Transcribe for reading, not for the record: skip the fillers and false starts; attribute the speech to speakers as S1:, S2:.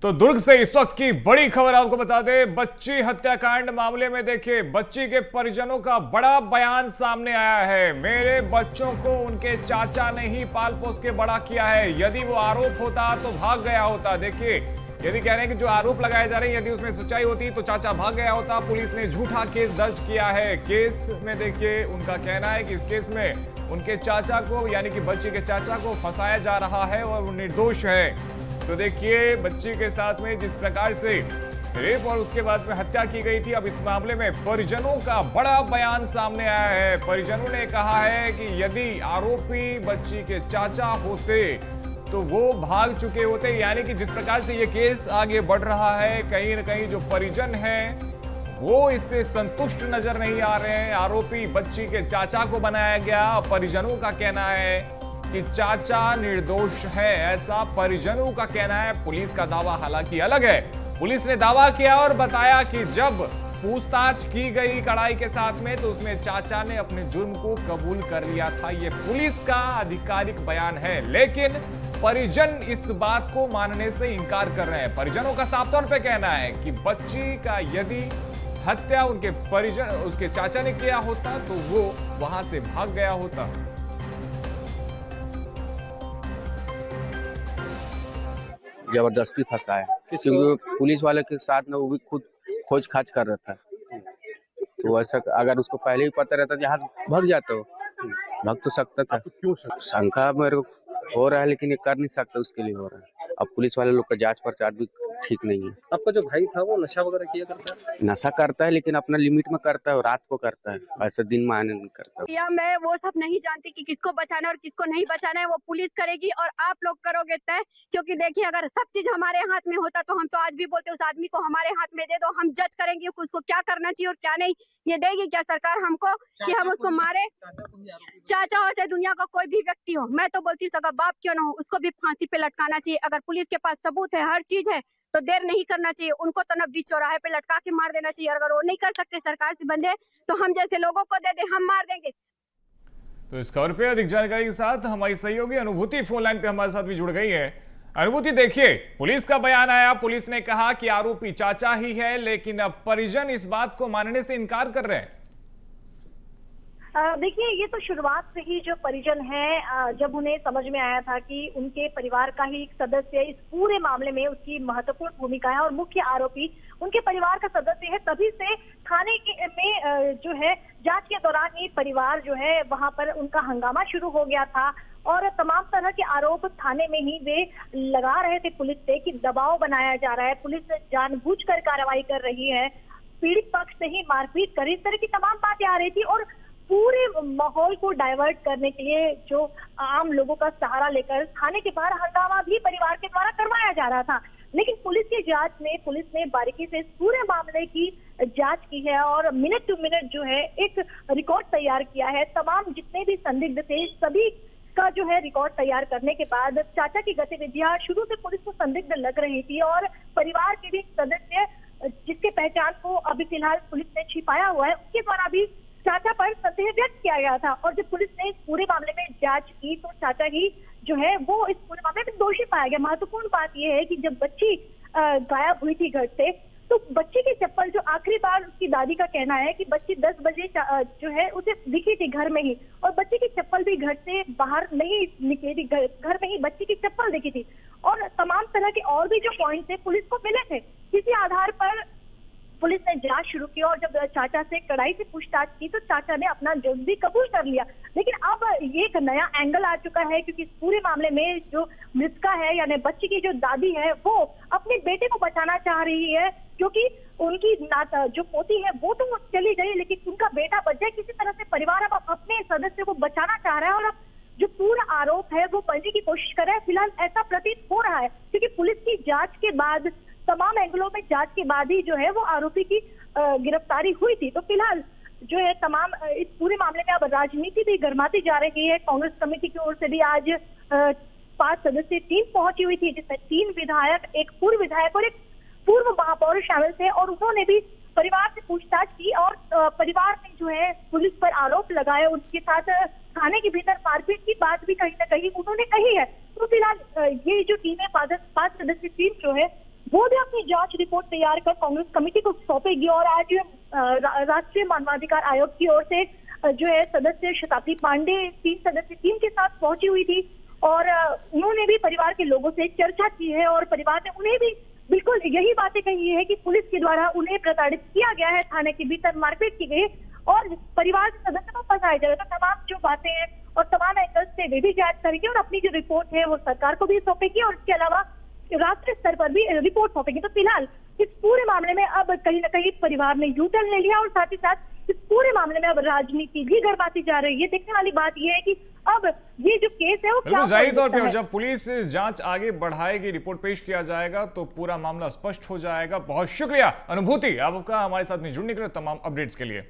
S1: तो दुर्ग से इस वक्त की बड़ी खबर आपको बता दें। बच्ची हत्याकांड मामले में देखिए बच्ची के परिजनों का बड़ा बयान सामने आया है। मेरे बच्चों को उनके चाचा ने ही पाल पोस के बड़ा किया है। यदि वो आरोप होता तो भाग गया होता। देखिए, यदि कह रहे हैं कि जो आरोप लगाए जा रहे हैं यदि उसमें सच्चाई होती तो चाचा भाग गया होता। पुलिस ने झूठा केस दर्ज किया है। केस में देखिए उनका कहना है कि इस केस में उनके चाचा को यानी कि बच्ची के चाचा को फंसाया जा रहा है और वो निर्दोष है। तो देखिए बच्ची के साथ में जिस प्रकार से रेप और उसके बाद में हत्या की गई थी, अब इस मामले में परिजनों का बड़ा बयान सामने आया है। परिजनों ने कहा है कि यदि आरोपी बच्ची के चाचा होते तो वो भाग चुके होते। यानी कि जिस प्रकार से ये केस आगे बढ़ रहा है, कहीं ना कहीं जो परिजन हैं वो इससे संतुष्ट नजर नहीं आ रहे हैं। आरोपी बच्ची के चाचा को बनाया गया। परिजनों का कहना है कि चाचा निर्दोष है, ऐसा परिजनों का कहना है। पुलिस का दावा हालांकि अलग है। पुलिस ने दावा किया और बताया कि जब पूछताछ की गई कड़ाई के साथ में तो उसमें चाचा ने अपने जुर्म को कबूल कर लिया था। यह पुलिस का आधिकारिक बयान है, लेकिन परिजन इस बात को मानने से इनकार कर रहे हैं। परिजनों का साफ तौर पे कहना है कि बच्ची का यदि हत्या उनके परिजन उसके चाचा ने किया होता तो वो वहां से भाग गया होता।
S2: जबरदस्ती फंसा है क्योंकि पुलिस वाले के साथ ना वो भी खुद खोज खाज कर रहा था। तो ऐसा अगर उसको पहले ही पता रहता यहाँ भाग जाता हो, भाग तो सकता था। शंका मेरे को हो रहा है लेकिन ये कर नहीं सकता, उसके लिए हो रहा है। अब पुलिस वाले लोग का जांच पड़ताल भी ठीक नहीं है।
S3: आपका जो भाई था वो नशा वगैरह किया करता है?
S2: नशा करता है लेकिन अपना लिमिट में करता है और रात को करता है, ऐसा दिन में आने नहीं करता।
S4: या मैं वो सब नहीं जानती कि किसको बचाना है और किसको नहीं बचाना है। वो पुलिस करेगी और आप लोग करोगे तय। क्योंकि देखिए अगर सब चीज हमारे हाथ में होता तो हम तो आज भी बोलते उस आदमी को हमारे हाथ में दे दो, हम जज करेंगे उसको क्या करना चाहिए और क्या नहीं। ये देगी क्या सरकार हमको कि हम उसको मारे? चाचा हो चाहे दुनिया का कोई भी व्यक्ति हो, मैं तो बोलती हूँ बाप क्यों ना हो, उसको भी फांसी पे लटकाना चाहिए। अगर पुलिस के पास सबूत है, हर चीज है, तो देर नहीं करना चाहिए। उनको तो न बीच चौराहे पे लटका के मार देना चाहिए। अगर वो नहीं कर सकते सरकार से बंदे तो हम जैसे लोगों को दे दे, हम मार देंगे।
S1: तो इस खबर पे अधिक जानकारी के साथ हमारी सहयोगी अनुभूति फोन लाइन पे हमारे साथ भी जुड़ गई है। अनुभूति, देखिए पुलिस का बयान आया। पुलिस ने कहा कि आरोपी चाचा ही है, लेकिन अब परिजन इस बात को मानने से इनकार कर रहे हैं।
S5: देखिए ये तो शुरुआत से ही जो परिजन है, जब उन्हें समझ में आया था कि उनके परिवार का ही एक सदस्य इस पूरे मामले में उसकी महत्वपूर्ण भूमिका है और मुख्य आरोपी उनके परिवार का सदस्य है, तभी से थाने में जो है जांच के दौरान ये परिवार जो है वहां पर उनका हंगामा शुरू हो गया था और तमाम तरह के आरोप थाने में ही वे लगा रहे थे पुलिस पे कि दबाव बनाया जा रहा है, पुलिस जानबूझकर कार्रवाई कर रही है, पीड़ित पक्ष से ही मारपीट कर, इस तरह की तमाम बातें आ रही थी। और पूरे माहौल को डाइवर्ट करने के लिए जो आम लोगों का सहारा लेकर थाने के बाहर हंगामा भी परिवार के द्वारा करवाया जा रहा था। लेकिन पुलिस की जांच में पुलिस ने बारीकी से इस पूरे मामले की जांच की है और मिनट टू मिनट जो है एक रिकॉर्ड तैयार किया है। तमाम जितने भी संदिग्ध थे सभी का जो है रिकॉर्ड तैयार करने के बाद चाचा की गतिविधियां शुरू से पुलिस को संदिग्ध लग रही थी और परिवार के भी सदस्य जिसके पहचान को अभी फिलहाल पुलिस ने छिपाया हुआ है उसके द्वारा भी चाचा पर संदेह व्यक्त किया गया था। और जब पुलिस ने इस पूरे मामले में जांच की तो चाचा ही जो है वो इस पूरे मामले में दोषी पाया गया। महत्वपूर्ण बात यह है कि जब बच्ची गायब हुई थी घर से तो बच्ची की चप्पल जो आखिरी बार उसकी दादी का कहना है कि बच्ची 10 बजे जो है उसे दिखी थी घर में ही और बच्ची की चप्पल भी घर से बाहर नहीं निकली थी, घर में ही बच्ची की चप्पल दिखी थी। और तमाम तरह के और भी जो पॉइंट थे पुलिस को मिले थे, किसी आधार पर पुलिस ने जांच शुरू की और जब चाचा से कड़ाई से पूछताछ की तो चाचा ने अपना जुर्म भी कबूल कर लिया। लेकिन अब ये एक नया एंगल आ चुका है क्योंकि इस पूरे मामले में जो मृतका है यानी बच्ची की जो दादी है वो अपने बेटे को बचाना चाह रही है क्योंकि उनकी जो पोती है वो तो चली गई लेकिन उनका बेटा बच जाए। किसी तरह से परिवार अब अपने सदस्य को बचाना चाह रहा है और अब जो पूरा आरोप है वो बनने की कोशिश कर रहा है। फिलहाल ऐसा प्रतीत हो रहा है क्योंकि पुलिस की जांच के बाद तमाम एंगलों में जांच के बाद ही जो है वो आरोपी की गिरफ्तारी हुई थी। तो फिलहाल जो है तमाम इस पूरे मामले में अब राजनीति भी गर्माती जा रही है। कांग्रेस कमेटी की ओर से भी आज 5 सदस्यीय टीम पहुंची हुई थी जिसमें 3 विधायक, एक पूर्व विधायक और एक पूर्व महापौर शामिल थे और उन्होंने भी परिवार से पूछताछ की और परिवार ने जो है पुलिस पर आरोप लगाए, उनके साथ थाने के भीतर मारपीट की बात भी कहीं ना कहीं उन्होंने कही है। तो फिलहाल ये जो टीम है 5 सदस्यीय टीम जो है वो भी अपनी जांच रिपोर्ट तैयार कर कांग्रेस कमेटी को सौंपेगी। और आज राष्ट्रीय मानवाधिकार आयोग की ओर से जो है सदस्य शताब्दी पांडे 3 सदस्य टीम के साथ पहुंची हुई थी और उन्होंने भी परिवार के लोगों से चर्चा की है और परिवार ने उन्हें भी बिल्कुल यही बातें कही है कि पुलिस के द्वारा उन्हें प्रताड़ित किया गया है, थाने के भीतर मारपीट की गई और परिवार के सदस्य को फंसाया जाएगा। तो तमाम जो बातें हैं और तमाम एंगल्स से वे भी जांच करेगी और अपनी जो रिपोर्ट है वो सरकार को भी सौंपेगी और इसके अलावा राष्ट्रीय स्तर पर भी रिपोर्ट सौंपेगी। तो फिलहाल इस पूरे मामले में अब कहीं ना कहीं परिवार ने यू टर्न ले लिया और साथ ही साथ इस पूरे मामले में अब राजनीति भी गरमाती जा रही है। देखने वाली बात यह है कि अब ये जो केस है वो क्या
S1: जाहिर तौर पर जब पुलिस जांच आगे बढ़ाएगी, रिपोर्ट पेश किया जाएगा तो पूरा मामला स्पष्ट हो जाएगा। बहुत शुक्रिया अनुभूति आपका हमारे साथ में जुड़ने के लिए, तमाम अपडेट्स के लिए।